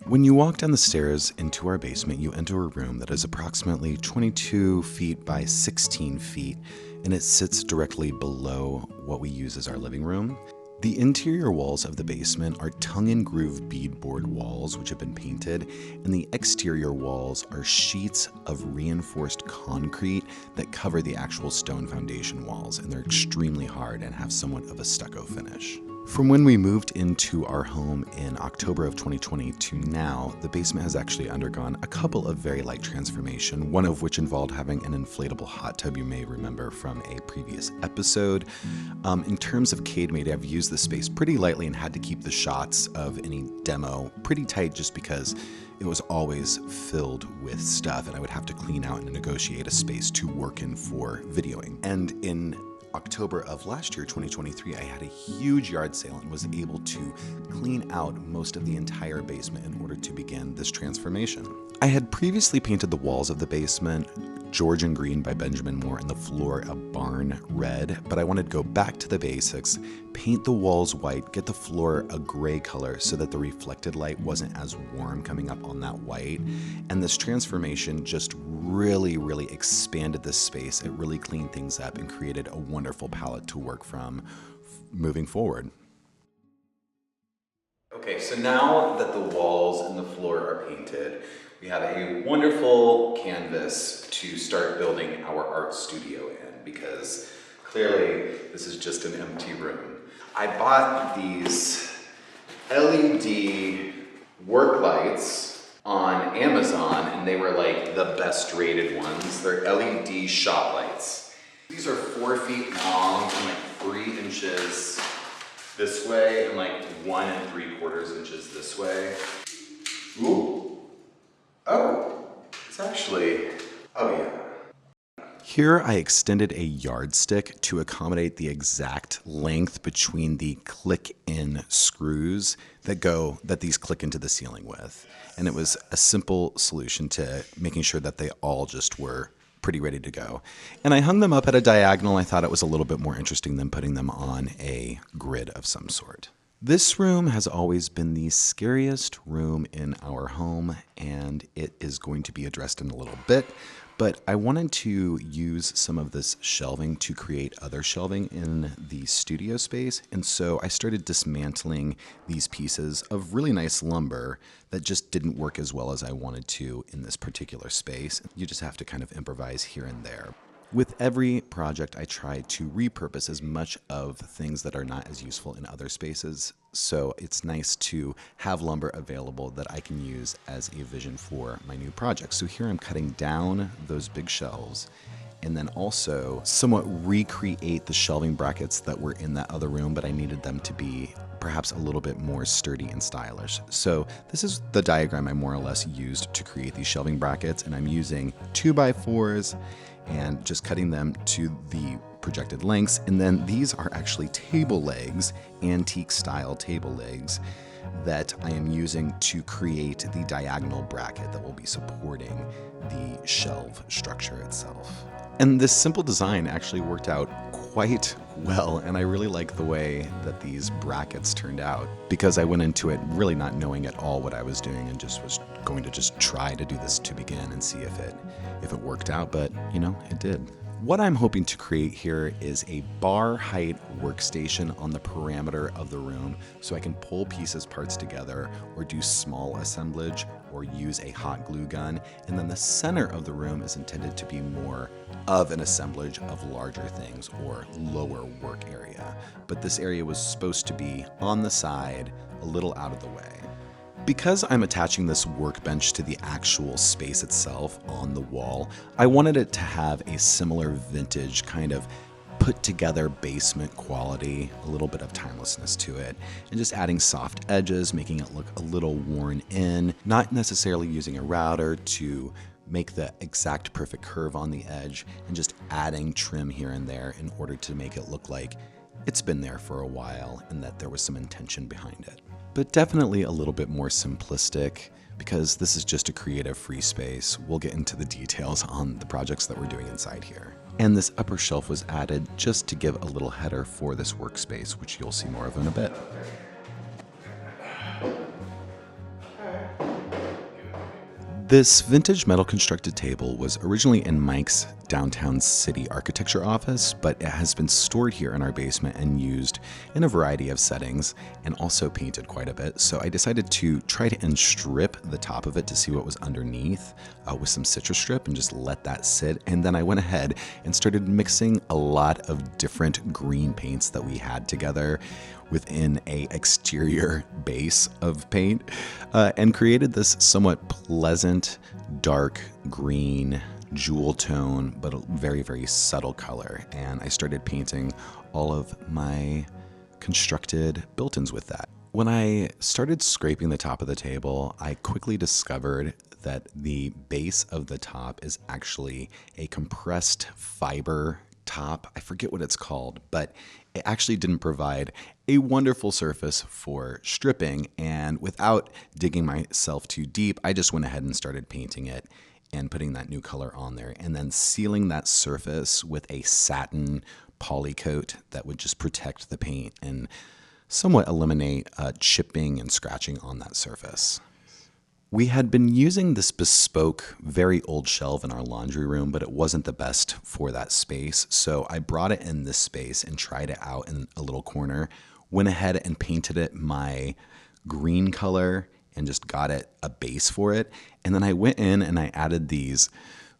When you walk down the stairs into our basement, you enter a room that is approximately 22 feet by 16 feet, and it sits directly below what we use as our living room. The interior walls of the basement are tongue-and-groove beadboard walls which have been painted, and the exterior walls are sheets of reinforced concrete that cover the actual stone foundation walls, and they're extremely hard and have somewhat of a stucco finish. From when we moved into our home in October of 2020 to now, the basement has actually undergone a couple of very light transformation, one of which involved having an inflatable hot tub you may remember from a previous episode. In terms of CADEmade, I've used the space pretty lightly and had to keep the shots of any demo pretty tight just because it was always filled with stuff and I would have to clean out and negotiate a space to work in for videoing. And in October of last year, 2023, I had a huge yard sale and was able to clean out most of the entire basement in order to begin this transformation. I had previously painted the walls of the basement Georgian green by Benjamin Moore and the floor a barn red, but I wanted to go back to the basics, paint the walls white, get the floor a gray color so that the reflected light wasn't as warm coming up on that white. And this transformation just really expanded this space. It really cleaned things up and created a wonderful palette to work from moving forward. Okay, so now that the walls and the floor are painted, we have a wonderful canvas to start building our art studio in, because clearly this is just an empty room. I bought these LED work lights on Amazon and they were like the best rated ones. They're LED shop lights. These are 4 feet long and like 3 inches this way and like 1 3/4 inches this way. Ooh. Oh, it's actually, oh yeah. Here I extended a yardstick to accommodate the exact length between the click-in screws that these click into the ceiling with. And it was a simple solution to making sure that they all just were pretty ready to go. And I hung them up at a diagonal. I thought it was a little bit more interesting than putting them on a grid of some sort. This room has always been the scariest room in our home, and it is going to be addressed in a little bit, but I wanted to use some of this shelving to create other shelving in the studio space, and so I started dismantling these pieces of really nice lumber that just didn't work as well as I wanted to in this particular space. You just have to kind of improvise here and there. With every project, I try to repurpose as much of things that are not as useful in other spaces. So it's nice to have lumber available that I can use as a vision for my new project. So here I'm cutting down those big shelves and then also somewhat recreate the shelving brackets that were in that other room, but I needed them to be perhaps a little bit more sturdy and stylish. So this is the diagram I more or less used to create these shelving brackets, and I'm using 2x4s and just cutting them to the projected lengths. And then these are actually table legs, antique style table legs that I am using to create the diagonal bracket that will be supporting the shelf structure itself. And this simple design actually worked out quite well, and I really like the way that these brackets turned out, because I went into it really not knowing at all what I was doing and just was going to just try to do this to begin and see if it worked out, but you know, it did. What I'm hoping to create here is a bar height workstation on the perimeter of the room so I can pull parts together or do small assemblage or use a hot glue gun. And then the center of the room is intended to be more of an assemblage of larger things or lower work area. But this area was supposed to be on the side, a little out of the way. Because I'm attaching this workbench to the actual space itself on the wall, I wanted it to have a similar vintage kind of put together basement quality, a little bit of timelessness to it, and just adding soft edges, making it look a little worn in, not necessarily using a router to make the exact perfect curve on the edge, and just adding trim here and there in order to make it look like it's been there for a while and that there was some intention behind it. But definitely a little bit more simplistic, because this is just a creative free space. We'll get into the details on the projects that we're doing inside here. And this upper shelf was added just to give a little header for this workspace, which you'll see more of in a bit. This vintage metal constructed table was originally in Mike's downtown city architecture office, but it has been stored here in our basement and used in a variety of settings and also painted quite a bit. So I decided to try to strip the top of it to see what was underneath with some citrus strip and just let that sit. And then I went ahead and started mixing a lot of different green paints that we had together within a exterior base of paint and created this somewhat pleasant dark green jewel tone, but a very, very subtle color. And I started painting all of my constructed built-ins with that. When I started scraping the top of the table, I quickly discovered that the base of the top is actually a compressed fiber top. I forget what it's called, but it actually didn't provide a wonderful surface for stripping. And without digging myself too deep, I just went ahead and started painting it and putting that new color on there and then sealing that surface with a satin poly coat that would just protect the paint and somewhat eliminate chipping and scratching on that surface. We had been using this bespoke, very old shelf in our laundry room, but it wasn't the best for that space. So I brought it in this space and tried it out in a little corner, went ahead and painted it my green color and just got it a base for it. And then I went in and I added these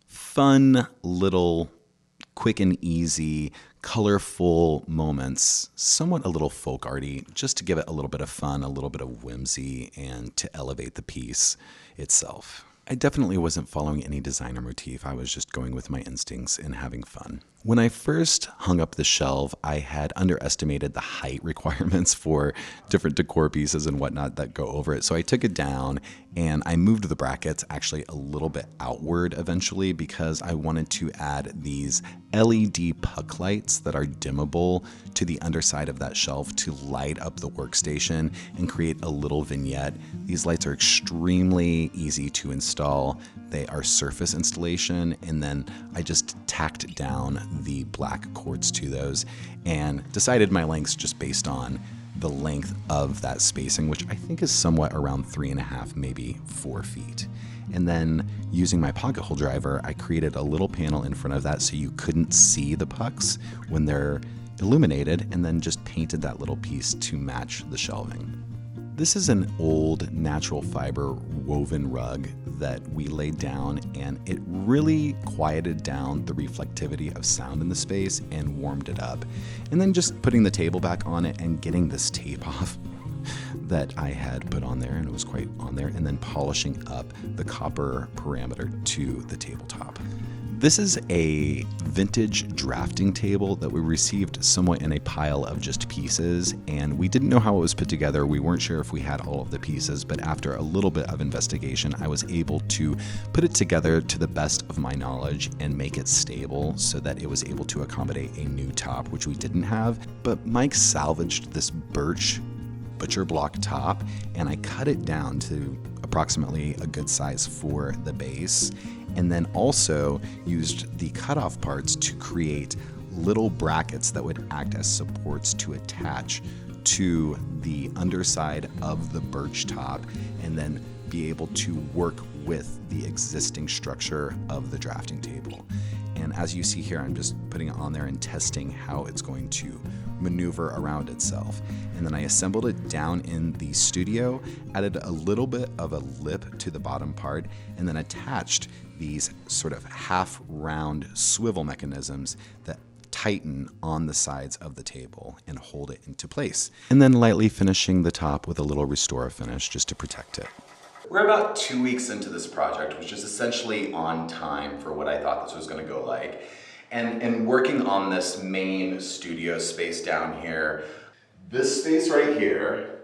fun little quick and easy, colorful moments, somewhat a little folk arty, just to give it a little bit of fun, a little bit of whimsy, and to elevate the piece itself. I definitely wasn't following any designer motif. I was just going with my instincts and having fun. When I first hung up the shelf, I had underestimated the height requirements for different decor pieces and whatnot that go over it. So I took it down and I moved the brackets actually a little bit outward eventually because I wanted to add these LED puck lights that are dimmable to the underside of that shelf to light up the workstation and create a little vignette. These lights are extremely easy to install. They are surface installation, and then I just tacked down the black cords to those and decided my lengths just based on the length of that spacing, which I think is somewhat around 3.5, maybe 4 feet. And then using my pocket hole driver, I created a little panel in front of that so you couldn't see the pucks when they're illuminated, and then just painted that little piece to match the shelving. This is an old natural fiber woven rug that we laid down, and it really quieted down the reflectivity of sound in the space and warmed it up. And then just putting the table back on it and getting this tape off that I had put on there, and it was quite on there, and then polishing up the copper parameter to the tabletop. This is a vintage drafting table that we received somewhat in a pile of just pieces, and we didn't know how it was put together. We weren't sure if we had all of the pieces, but after a little bit of investigation, I was able to put it together to the best of my knowledge and make it stable so that it was able to accommodate a new top, which we didn't have. But Mike salvaged this birch butcher block top, and I cut it down to approximately a good size for the base, and then also used the cutoff parts to create little brackets that would act as supports to attach to the underside of the birch top, and then be able to work with the existing structure of the drafting table. And as you see here, I'm just putting it on there and testing how it's going to maneuver around itself. And then I assembled it down in the studio, added a little bit of a lip to the bottom part, and then attached these sort of half round swivel mechanisms that tighten on the sides of the table and hold it into place. And then lightly finishing the top with a little Restore finish just to protect it. We're about 2 weeks into this project, which is essentially on time for what I thought this was going to go like. And working on this main studio space down here, this space right here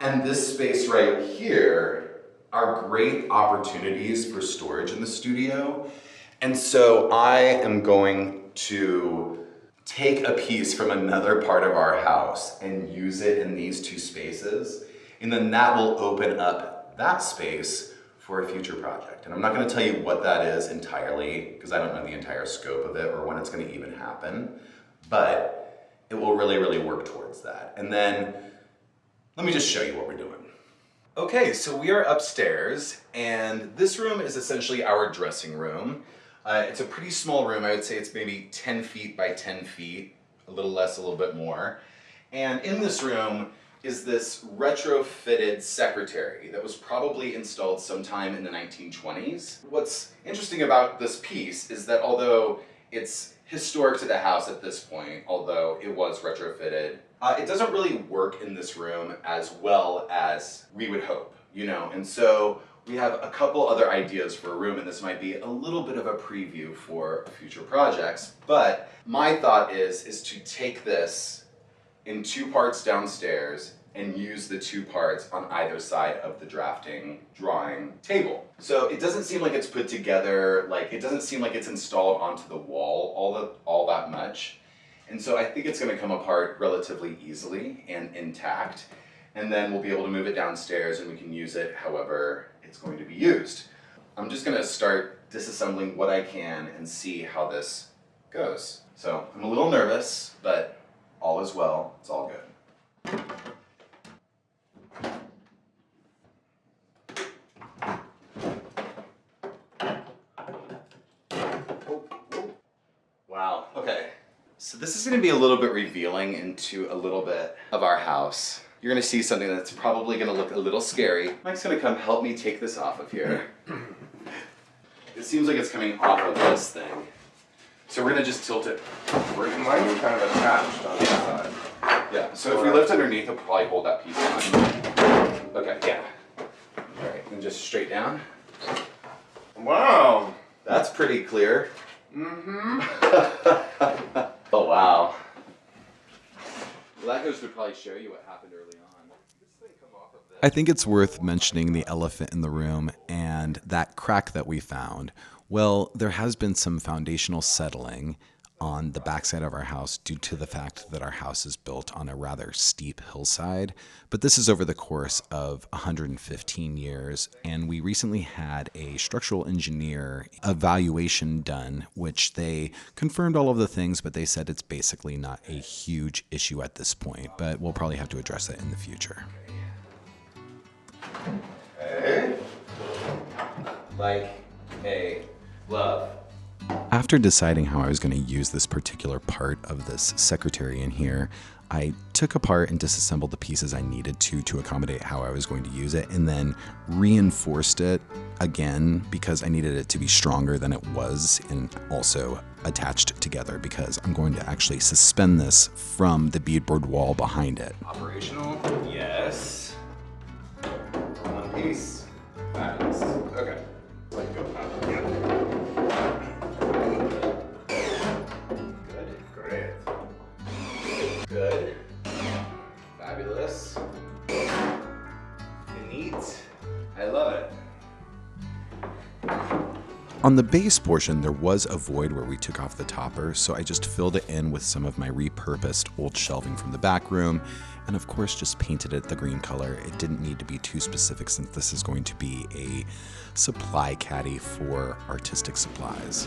and this space right here are great opportunities for storage in the studio. And so I am going to take a piece from another part of our house and use it in these two spaces. And then that will open up that space for a future project. And I'm not gonna tell you what that is entirely, because I don't know the entire scope of it or when it's gonna even happen, but it will really, really work towards that. And then let me just show you what we're doing. Okay, so we are upstairs, and this room is essentially our dressing room. It's a pretty small room. I would say it's maybe 10 feet by 10 feet, a little less, a little bit more. And in this room is this retrofitted secretary that was probably installed sometime in the 1920s. What's interesting about this piece is that although it's historic to the house at this point, although it was retrofitted, it doesn't really work in this room as well as we would hope, you know? And so we have a couple other ideas for a room, and this might be a little bit of a preview for future projects, but my thought is to take this in 2 parts downstairs and use the 2 parts on either side of the drawing table. So it doesn't seem like it's put together, like it doesn't seem like it's installed onto the wall all that much. And so I think it's going to come apart relatively easily and intact. And then we'll be able to move it downstairs and we can use it however it's going to be used. I'm just going to start disassembling what I can and see how this goes. So I'm a little nervous, but all is well. It's all good. Wow, okay. So this is gonna be a little bit revealing into a little bit of our house. You're gonna see something that's probably gonna look a little scary. Mike's gonna come help me take this off of here. It seems like it's coming off of this thing. So we're gonna just tilt it. Mine's kind of attached on the side. Yeah, so if we lift underneath, it'll probably hold that piece on. Okay, yeah. All right, and just straight down. Wow. That's pretty clear. Mm-hmm. Oh, wow. Well, that goes to probably show you what happened early on. This thing come off of this. I think it's worth mentioning the elephant in the room and that crack that we found. Well, there has been some foundational settling on the backside of our house due to the fact that our house is built on a rather steep hillside. But this is over the course of 115 years, and we recently had a structural engineer evaluation done, which they confirmed all of the things, but they said it's basically not a huge issue at this point, but we'll probably have to address that in the future. Okay. Like a glove. After deciding how I was going to use this particular part of this secretary in here, I took apart and disassembled the pieces I needed to accommodate how I was going to use it, and then reinforced it again because I needed it to be stronger than it was, and also attached together because I'm going to actually suspend this from the beadboard wall behind it. Operational, yes. One piece. Fabulous. Okay. Let go. Yeah. Good. Great. Good. Fabulous. Neat. I love it. On the base portion, there was a void where we took off the topper, so I just filled it in with some of my repurposed old shelving from the back room, and of course just painted it the green color. It didn't need to be too specific since this is going to be a supply caddy for artistic supplies.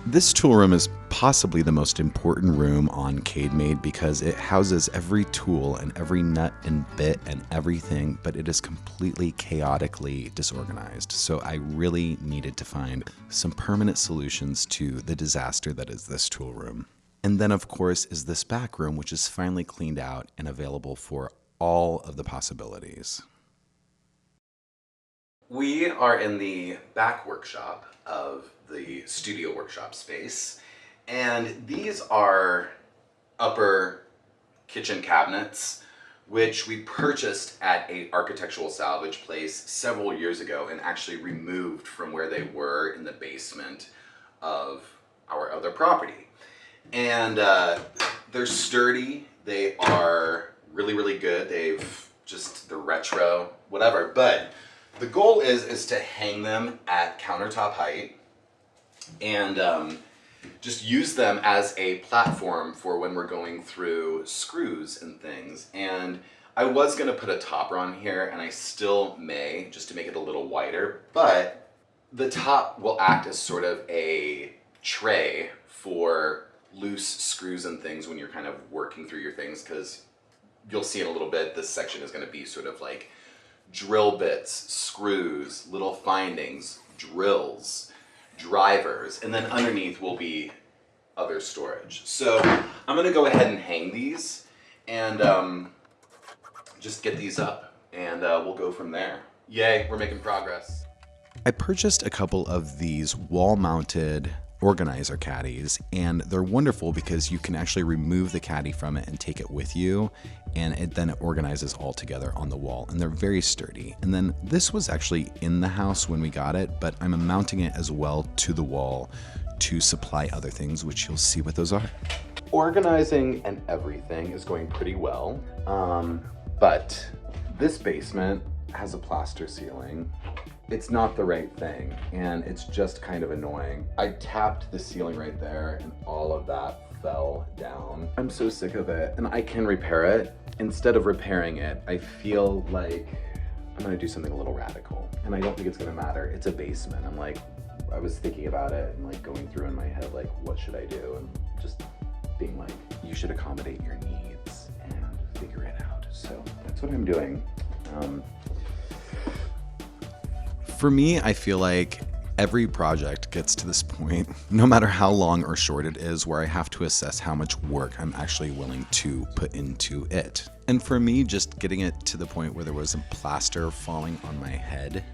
This tool room is possibly the most important room on CADEmade because it houses every tool and every nut and bit and everything, but it is completely chaotically disorganized. So I really needed to find some permanent solutions to the disaster that is this tool room. And then of course is this back room, which is finally cleaned out and available for all of the possibilities. We are in the back workshop of the studio workshop space, and these are upper kitchen cabinets which we purchased at a architectural salvage place several years ago and actually removed from where they were in the basement of our other property. And they're sturdy, they are really good, they're retro, whatever, but the goal is to hang them at countertop height and just use them as a platform for when we're going through screws and things. And I was gonna put a topper on here, and I still may, just to make it a little wider, but the top will act as sort of a tray for loose screws and things when you're kind of working through your things, because you'll see in a little bit, this section is gonna be sort of like drill bits, screws, little findings, drills, drivers, and then underneath will be other storage. So I'm gonna go ahead and hang these and just get these up, and we'll go from there. Yay, we're making progress. I purchased a couple of these wall-mounted organizer caddies, and they're wonderful because you can actually remove the caddy from it and take it with you, and then it organizes all together on the wall, and they're very sturdy. And then this was actually in the house when we got it, but I'm mounting it as well to the wall to supply other things, which you'll see what those are. Organizing and everything is going pretty well, but this basement has a plaster ceiling. It's not the right thing, and it's just kind of annoying. I tapped the ceiling right there, and all of that fell down. I'm so sick of it, and I can repair it. Instead of repairing it, I feel like I'm gonna do something a little radical, and I don't think it's gonna matter. It's a basement. I was thinking about it and like going through in my head, like, what should I do? And just being like, you should accommodate your needs and figure it out. So that's what I'm doing. For me, I feel like every project gets to this point, no matter how long or short it is, where I have to assess how much work I'm actually willing to put into it. And for me, just getting it to the point where there was a plaster falling on my head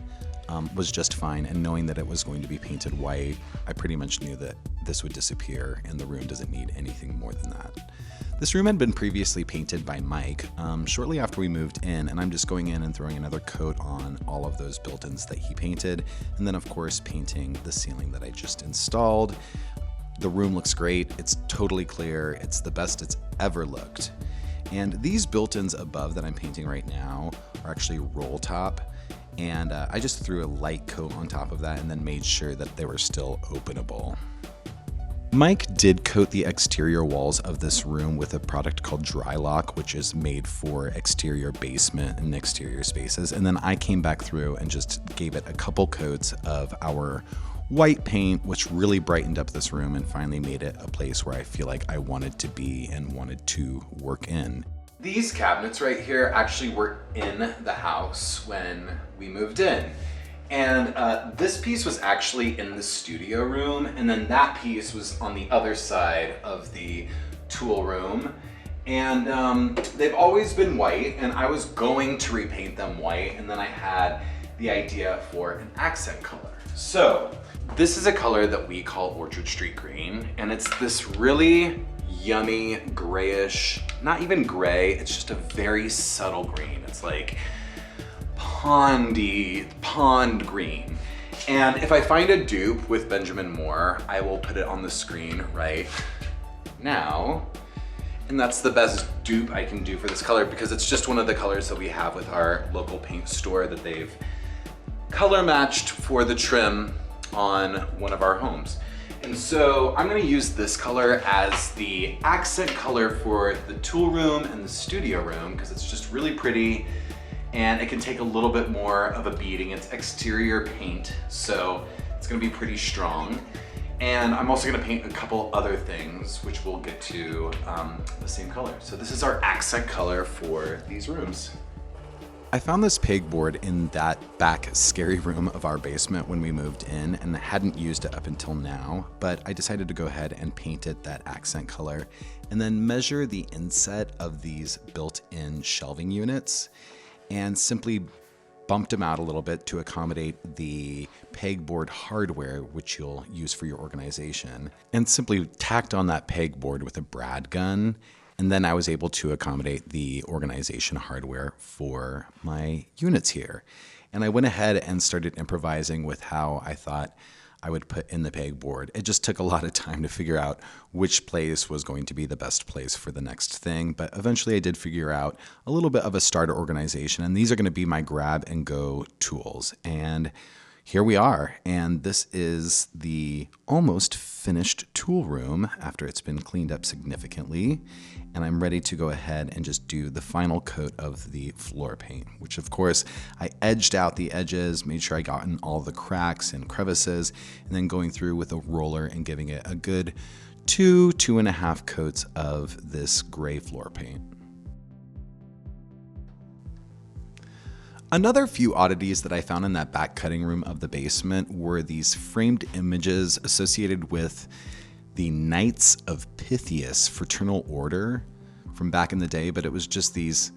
was just fine, and knowing that it was going to be painted white, I pretty much knew that this would disappear and the room doesn't need anything more than that. This room had been previously painted by Mike shortly after we moved in, and I'm just going in and throwing another coat on all of those built-ins that he painted, and then of course painting the ceiling that I just installed. The room looks great, it's totally clear, it's the best it's ever looked. And these built-ins above that I'm painting right now are actually roll top, and I just threw a light coat on top of that and then made sure that they were still openable. Mike did coat the exterior walls of this room with a product called Dry Lock, which is made for exterior basement and exterior spaces. And then I came back through and just gave it a couple coats of our white paint, which really brightened up this room and finally made it a place where I feel like I wanted to be and wanted to work in. These cabinets right here actually were in the house when we moved in. And this piece was actually in the studio room, and then that piece was on the other side of the tool room. And they've always been white, and I was going to repaint them white, and then I had the idea for an accent color. So this is a color that we call Orchard Street Green, and it's this really yummy grayish, not even gray, it's just a very subtle green. It's like pond green. And if I find a dupe with Benjamin Moore, I will put it on the screen right now. And that's the best dupe I can do for this color because it's just one of the colors that we have with our local paint store that they've color matched for the trim on one of our homes. And so I'm gonna use this color as the accent color for the tool room and the studio room because it's just really pretty and it can take a little bit more of a beating. It's exterior paint, so it's gonna be pretty strong. And I'm also gonna paint a couple other things, which we'll get to the same color. So this is our accent color for these rooms. I found this pegboard in that back scary room of our basement when we moved in and hadn't used it up until now, but I decided to go ahead and paint it that accent color and then measure the inset of these built-in shelving units and simply bumped them out a little bit to accommodate the pegboard hardware which you'll use for your organization, and simply tacked on that pegboard with a brad gun. And then I was able to accommodate the organization hardware for my units here. And I went ahead and started improvising with how I thought I would put in the pegboard. It just took a lot of time to figure out which place was going to be the best place for the next thing. But eventually I did figure out a little bit of a starter organization. And these are going to be my grab and go tools. And here we are, and this is the almost finished tool room after it's been cleaned up significantly, and I'm ready to go ahead and just do the final coat of the floor paint, which of course I edged out the edges, made sure I got in all the cracks and crevices, and then going through with a roller and giving it a good 2.5 coats of this gray floor paint. Another few oddities that I found in that back cutting room of the basement were these framed images associated with the Knights of Pythias fraternal order from back in the day, but it was just these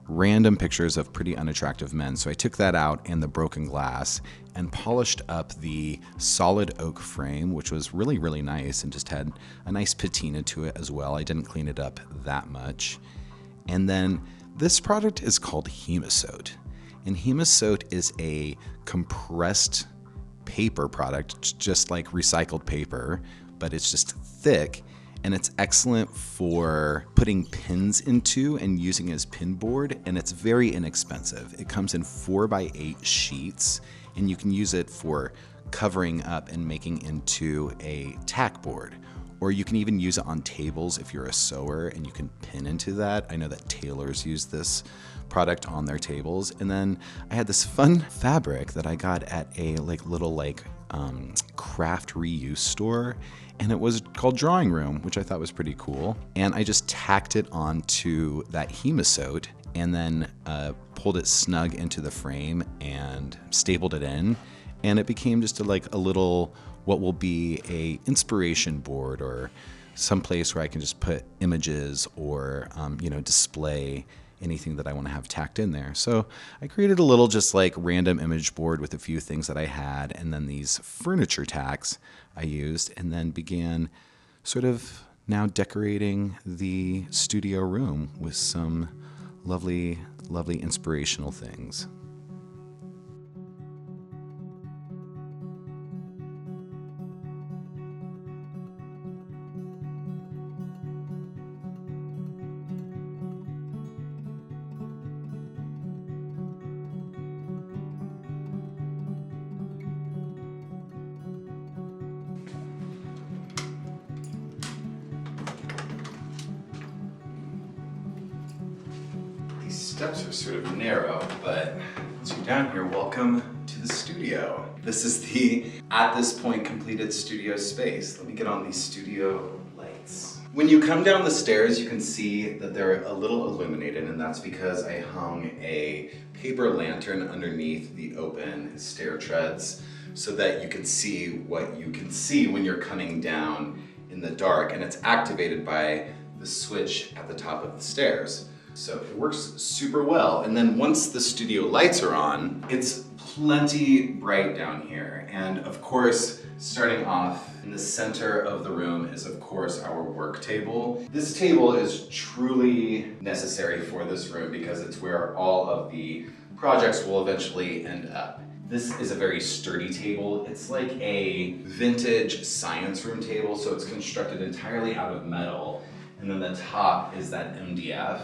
random pictures of pretty unattractive men. So I took that out and the broken glass and polished up the solid oak frame, which was really, really nice and just had a nice patina to it as well. I didn't clean it up that much. And then this product is called Hemosote. And Hemosote is a compressed paper product, just like recycled paper, but it's just thick. And it's excellent for putting pins into and using as pin board, and it's very inexpensive. It comes in 4x8 sheets, and you can use it for covering up and making into a tack board. Or you can even use it on tables if you're a sewer and you can pin into that. I know that tailors use this product on their tables. And then I had this fun fabric that I got at a little craft reuse store, and it was called Drawing Room, which I thought was pretty cool. And I just tacked it onto that Hemosote and then pulled it snug into the frame and stapled it in. And it became just a little, what will be a inspiration board or some place where I can just put images or, display anything that I want to have tacked in there. So I created a little just random image board with a few things that I had, and then these furniture tacks I used, and then began sort of now decorating the studio room with some lovely, lovely inspirational things. Steps are sort of narrow, but once you're down here, welcome to the studio. This is the, at this point, completed studio space. Let me get on these studio lights. When you come down the stairs, you can see that they're a little illuminated, and that's because I hung a paper lantern underneath the open stair treads so that you can see what you can see when you're coming down in the dark, and it's activated by the switch at the top of the stairs. So it works super well. And then once the studio lights are on, it's plenty bright down here. And of course, starting off in the center of the room is of course our work table. This table is truly necessary for this room because it's where all of the projects will eventually end up. This is a very sturdy table. It's like a vintage science room table, so it's constructed entirely out of metal. And then the top is that MDF.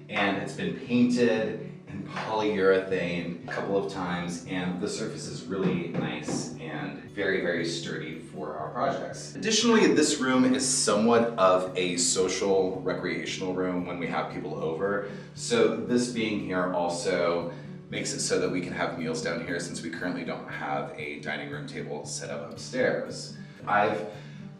And it's been painted in polyurethane a couple of times, and the surface is really nice and very, very sturdy for our projects. Additionally, this room is somewhat of a social recreational room when we have people over. So this being here also makes it so that we can have meals down here since we currently don't have a dining room table set up upstairs. I've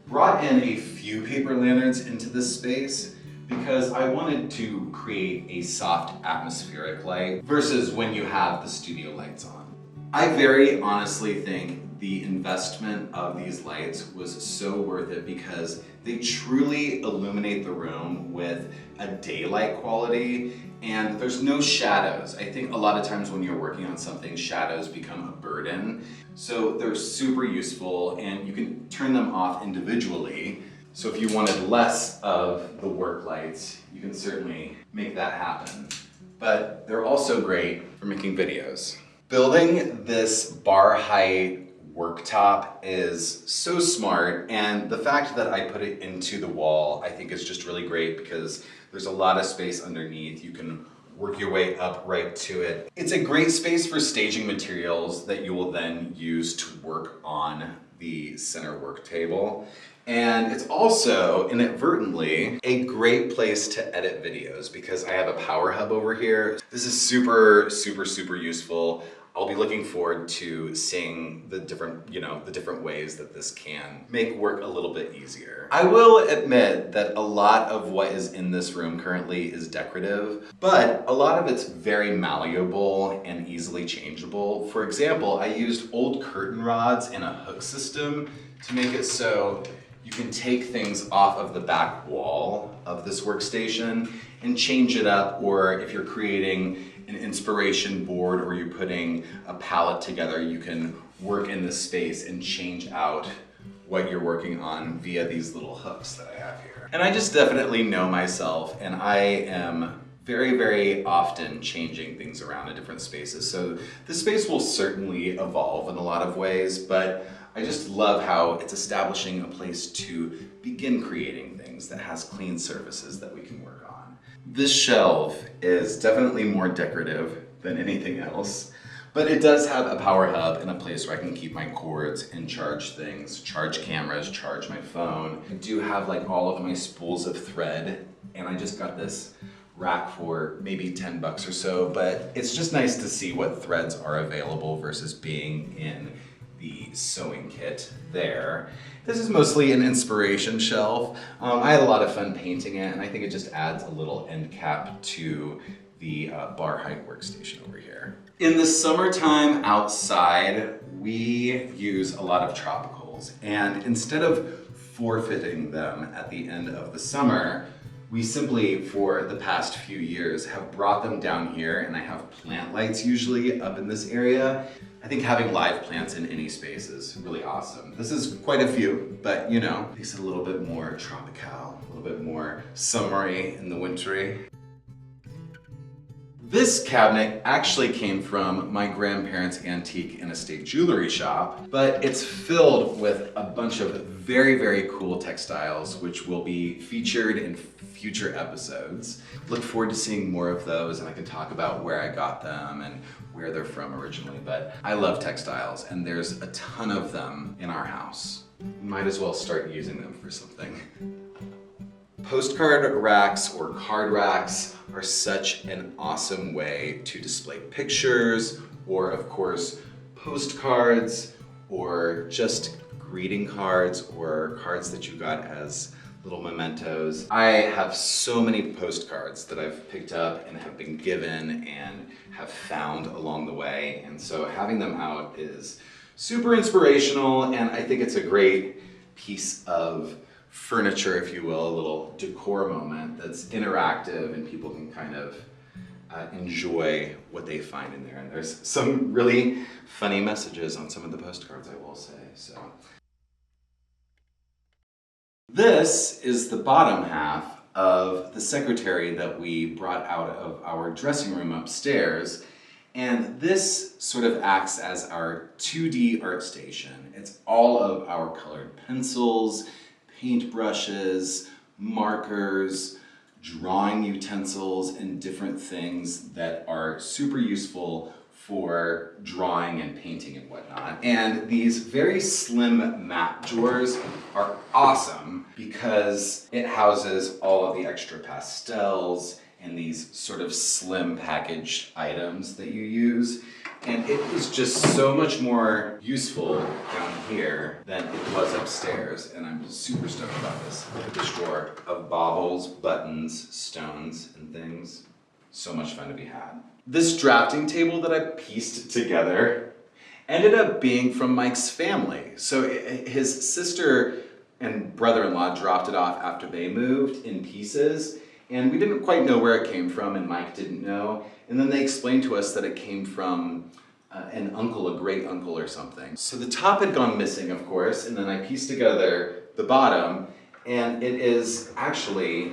brought in a few paper lanterns into this space because I wanted to create a soft atmospheric light versus when you have the studio lights on. I very honestly think the investment of these lights was so worth it because they truly illuminate the room with a daylight quality, and there's no shadows. I think a lot of times when you're working on something, shadows become a burden. So they're super useful, and you can turn them off individually. So if you wanted less of the work lights, you can certainly make that happen. But they're also great for making videos. Building this bar height worktop is so smart, and the fact that I put it into the wall I think is just really great because there's a lot of space underneath. You can work your way up right to it. It's a great space for staging materials that you will then use to work on the center work table. And it's also inadvertently a great place to edit videos because I have a power hub over here. This is super, super, super useful. I'll be looking forward to seeing the different, the different ways that this can make work a little bit easier. I will admit that a lot of what is in this room currently is decorative, but a lot of it's very malleable and easily changeable. For example, I used old curtain rods and a hook system to make it so you can take things off of the back wall of this workstation and change it up, or if you're creating an inspiration board or you're putting a palette together, you can work in this space and change out what you're working on via these little hooks that I have here. And I just definitely know myself, and I am very, very often changing things around in different spaces. So this space will certainly evolve in a lot of ways, but I just love how it's establishing a place to begin creating things that has clean surfaces that we can work on. This shelf is definitely more decorative than anything else, but it does have a power hub and a place where I can keep my cords and charge things, charge cameras, charge my phone. I do have like all of my spools of thread, and I just got this rack for maybe 10 bucks or so, but it's just nice to see what threads are available versus being in the sewing kit there. This is mostly an inspiration shelf. I had a lot of fun painting it, and I think it just adds a little end cap to the bar height workstation over here. In the summertime outside, we use a lot of tropicals, and instead of forfeiting them at the end of the summer, we simply, for the past few years, have brought them down here, and I have plant lights usually up in this area. I think having live plants in any space is really awesome. This is quite a few, but makes it a little bit more tropical, a little bit more summery in the wintry. This cabinet actually came from my grandparents' antique and estate jewelry shop, but it's filled with a bunch of very, very cool textiles, which will be featured in future episodes. Look forward to seeing more of those, and I can talk about where I got them and where they're from originally, but I love textiles, and there's a ton of them in our house. Might as well start using them for something. Postcard racks or card racks are such an awesome way to display pictures, or of course, postcards, or just greeting cards, or cards that you got as little mementos. I have so many postcards that I've picked up and have been given and have found along the way, and so having them out is super inspirational, and I think it's a great piece of furniture, if you will, a little decor moment that's interactive and people can kind of enjoy what they find in there. And there's some really funny messages on some of the postcards, I will say. So this is the bottom half of the secretary that we brought out of our dressing room upstairs. And this sort of acts as our 2D art station. It's all of our colored pencils, paintbrushes, markers, drawing utensils, and different things that are super useful for drawing and painting and whatnot. And these very slim map drawers are awesome because it houses all of the extra pastels and these sort of slim packaged items that you use. And it is just so much more useful down here than it was upstairs. And I'm super stoked about this. Look at this drawer of baubles, buttons, stones, and things. So much fun to be had. This drafting table that I pieced together ended up being from Mike's family. So his sister and brother-in-law dropped it off after they moved in pieces. And we didn't quite know where it came from, and Mike didn't know. And then they explained to us that it came from an uncle, a great uncle or something. So the top had gone missing, of course, and then I pieced together the bottom, and it is actually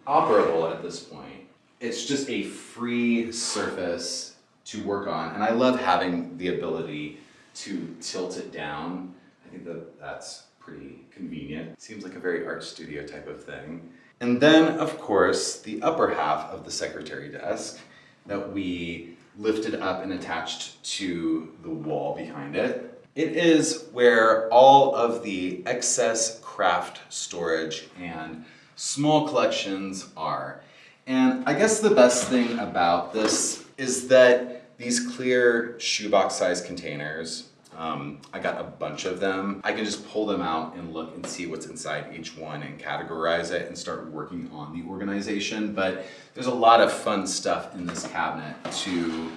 operable at this point. It's just a free surface to work on, and I love having the ability to tilt it down. I think that that's pretty convenient. Seems like a very art studio type of thing. And then, of course, the upper half of the secretary desk that we lifted up and attached to the wall behind it. It is where all of the excess craft storage and small collections are. And I guess the best thing about this is that These clear shoebox size containers, I got a bunch of them. I can just pull them out and look and see what's inside each one and categorize it and start working on the organization. But there's a lot of fun stuff in this cabinet to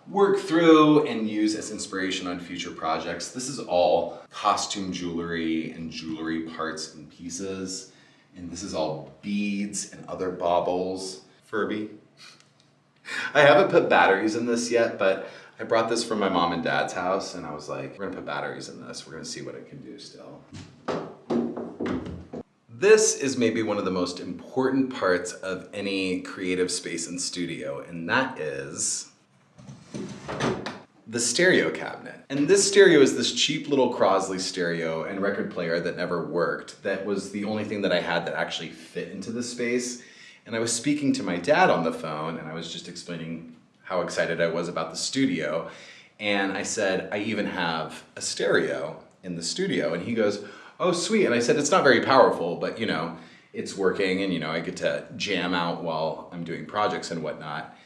work through and use as inspiration on future projects. This is all costume jewelry and jewelry parts and pieces. And this is all beads and other baubles. Furby. I haven't put batteries in this yet, but I brought this from my mom and dad's house and I was like, we're gonna put batteries in this. We're gonna see what it can do still. This is maybe one of the most important parts of any creative space and studio, and that is the stereo cabinet. And this stereo is this cheap little Crosley stereo and record player that never worked. That was the only thing that I had that actually fit into this space. And I was speaking to my dad on the phone and I was just explaining how excited I was about the studio. And I said, I even have a stereo in the studio. And he goes, oh, sweet. And I said, it's not very powerful, but you know, it's working and you know, I get to jam out while I'm doing projects and whatnot.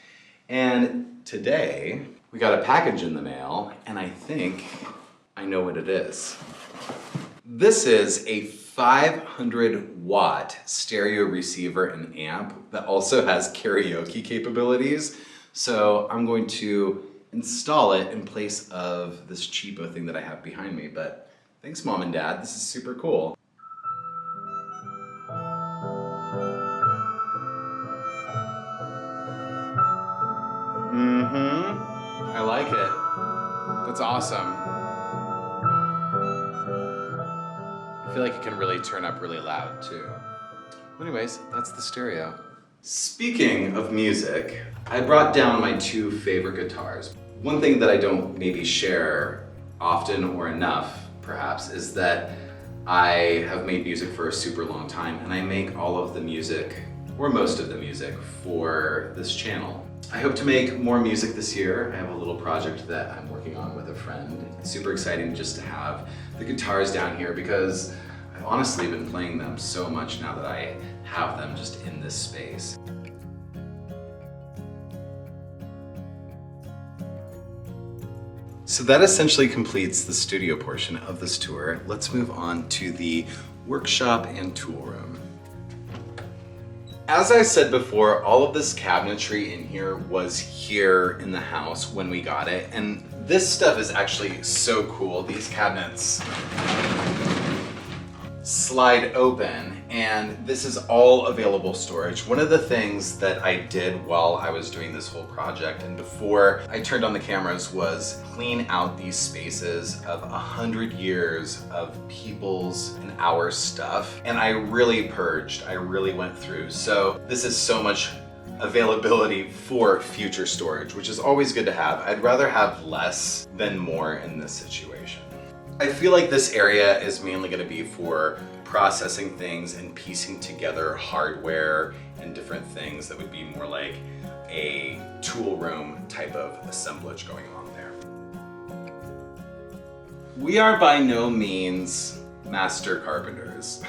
And today we got a package in the mail and I think I know what it is. This is a 500 watt stereo receiver and amp that also has karaoke capabilities. So I'm going to install it in place of this cheapo thing that I have behind me. But thanks, Mom and Dad. This is super cool. I like it. That's awesome. I feel like it can really turn up really loud too. Anyways, that's the stereo. Speaking of music, I brought down my two favorite guitars. One thing that I don't maybe share often or enough, perhaps, is that I have made music for a super long time and I make all of the music, or most of the music, for this channel. I hope to make more music this year. I have a little project that I'm working on with a friend. It's super exciting just to have the guitars down here because I've honestly been playing them so much now that I have them just in this space. So that essentially completes the studio portion of this tour. Let's move on to the workshop and tool room. As I said before, all of this cabinetry in here was here in the house when we got it, and this stuff is actually so cool. These cabinets slide open, and this is all available storage. One of the things that I did while I was doing this whole project and before I turned on the cameras was clean out these spaces of 100 years of people's and our stuff. And I really purged, I really went through. So this is so much availability for future storage, which is always good to have. I'd rather have less than more in this situation. I feel like this area is mainly going to be for processing things and piecing together hardware and different things that would be more like a tool room type of assemblage going on there. We are by no means master carpenters.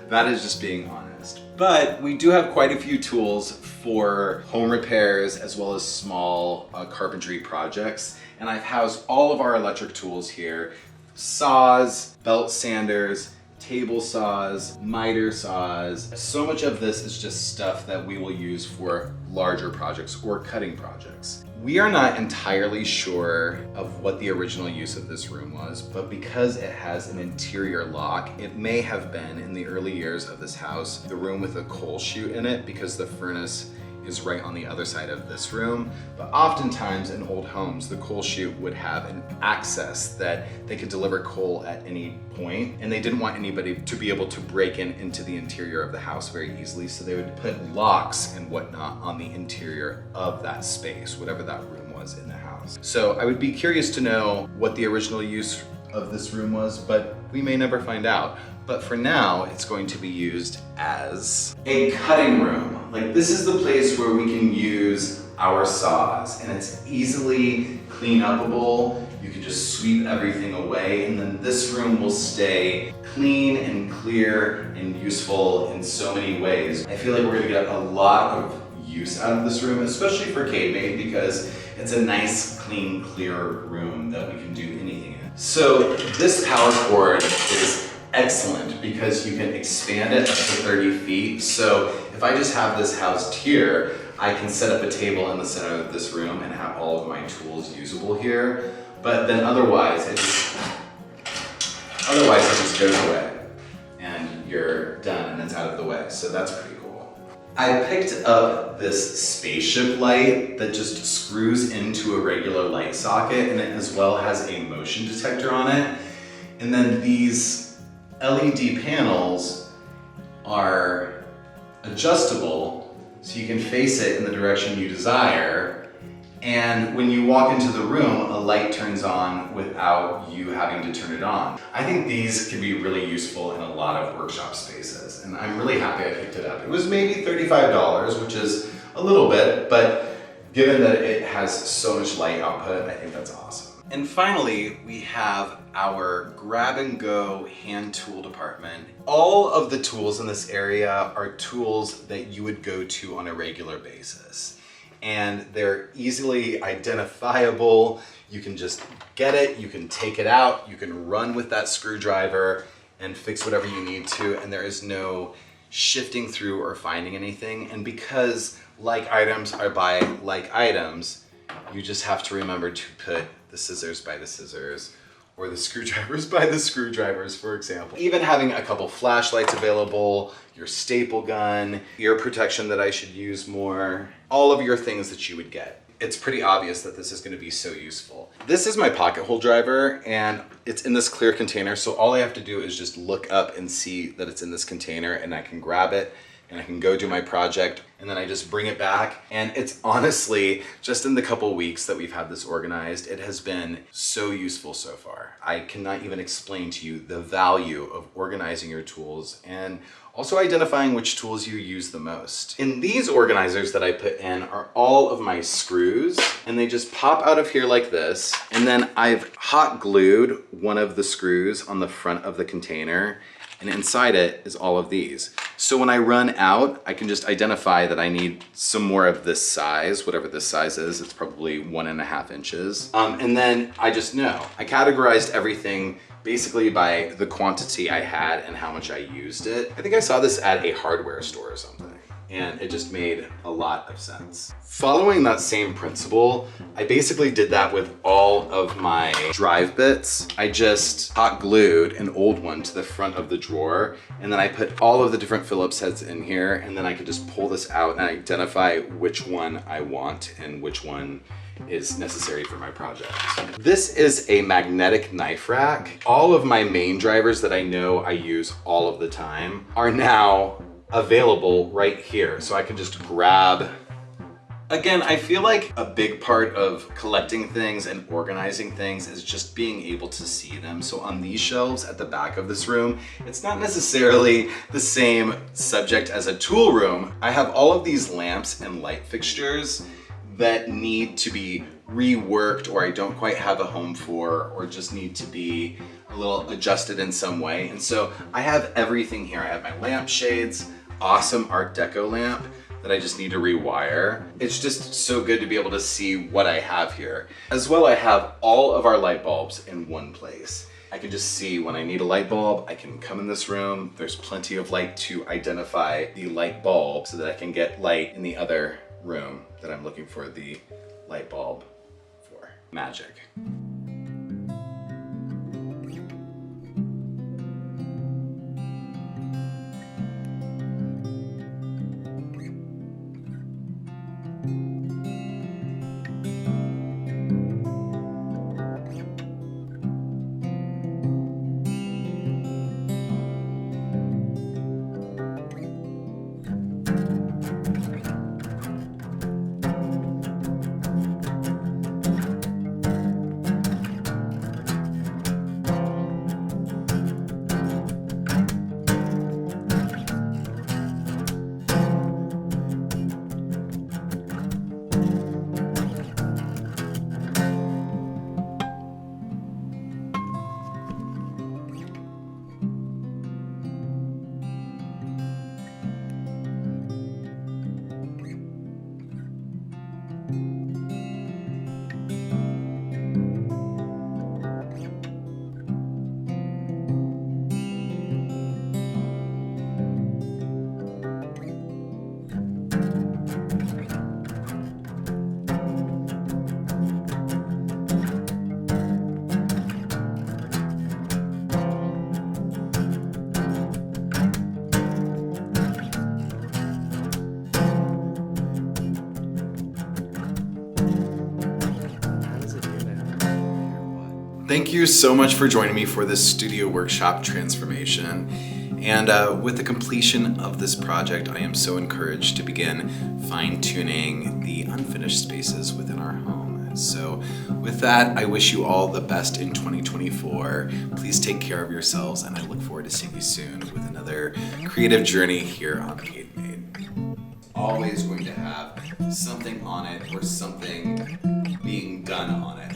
That is just being honest. But we do have quite a few tools for home repairs as well as small carpentry projects. And I've housed all of our electric tools here. Saws, belt sanders, table saws, miter saws. So much of this is just stuff that we will use for larger projects or cutting projects. We are not entirely sure of what the original use of this room was, but because it has an interior lock, it may have been in the early years of this house, the room with a coal chute in it because the furnace is right on the other side of this room. But oftentimes in old homes, the coal chute would have an access that they could deliver coal at any point, and they didn't want anybody to be able to break into the interior of the house very easily, so they would put locks and whatnot on the interior of that space, whatever that room was in the house. So I would be curious to know what the original use of this room was, but we may never find out. But for now, it's going to be used as a cutting room. Like, this is the place where we can use our saws, and it's easily clean upable. You can just sweep everything away, and then this room will stay clean and clear and useful in so many ways. I feel like we're gonna get a lot of use out of this room, especially for CADEmade, because it's a nice, clean, clear room that we can do anything in. So this power cord is excellent because you can expand it up to 30 feet. So if I just have this housed here, I can set up a table in the center of this room and have all of my tools usable here. But then otherwise it just goes away and you're done and it's out of the way. So that's pretty cool. I picked up this spaceship light that just screws into a regular light socket, and it as well has a motion detector on it. And then these LED panels are adjustable so you can face it in the direction you desire. And when you walk into the room, a light turns on without you having to turn it on. I think these can be really useful in a lot of workshop spaces, and I'm really happy I picked it up. It was maybe $35, which is a little bit, but given that it has so much light output, I think that's awesome. And finally, we have our grab and go hand tool department. All of the tools in this area are tools that you would go to on a regular basis. And they're easily identifiable. You can just get it, you can take it out, you can run with that screwdriver and fix whatever you need to, and there is no shifting through or finding anything. And because like items are by like items, you just have to remember to put the scissors by the scissors, or the screwdrivers by the screwdrivers, for example. Even having a couple flashlights available, your staple gun, ear protection that I should use more, all of your things that you would get. It's pretty obvious that this is going to be so useful. This is my pocket hole driver, and it's in this clear container, so all I have to do is just look up and see that it's in this container, and I can grab it and I can go do my project, and then I just bring it back. And it's honestly, just in the couple weeks that we've had this organized, it has been so useful so far. I cannot even explain to you the value of organizing your tools and also identifying which tools you use the most. In these organizers that I put in are all of my screws, and they just pop out of here like this. And then I've hot glued one of the screws on the front of the container, and inside it is all of these. So when I run out, I can just identify that I need some more of this size, whatever this size is. It's probably 1.5 inches. And then I just know. I categorized everything basically by the quantity I had and how much I used it. I think I saw this at a hardware store or something, and it just made a lot of sense. Following that same principle, I basically did that with all of my drive bits. I just hot glued an old one to the front of the drawer, and then I put all of the different Phillips heads in here, and then I could just pull this out and identify which one I want and which one is necessary for my project. This is a magnetic knife rack. All of my main drivers that I know I use all of the time are now available right here. So I can just grab. Again, I feel like a big part of collecting things and organizing things is just being able to see them. So on these shelves at the back of this room, it's not necessarily the same subject as a tool room. I have all of these lamps and light fixtures that need to be reworked, or I don't quite have a home for, or just need to be a little adjusted in some way. And so I have everything here. I have my lampshades, awesome Art Deco lamp that I just need to rewire. It's just so good to be able to see what I have here. As well, I have all of our light bulbs in one place. I can just see when I need a light bulb, I can come in this room. There's plenty of light to identify the light bulb so that I can get light in the other room that I'm looking for the light bulb for. Magic. Thank you so much for joining me for this studio workshop transformation. And with the completion of this project, I am so encouraged to begin fine-tuning the unfinished spaces within our home. So with that, I wish you all the best in 2024. Please take care of yourselves, and I look forward to seeing you soon with another creative journey here on CADEmade. Always going to have something on it or something being done on it.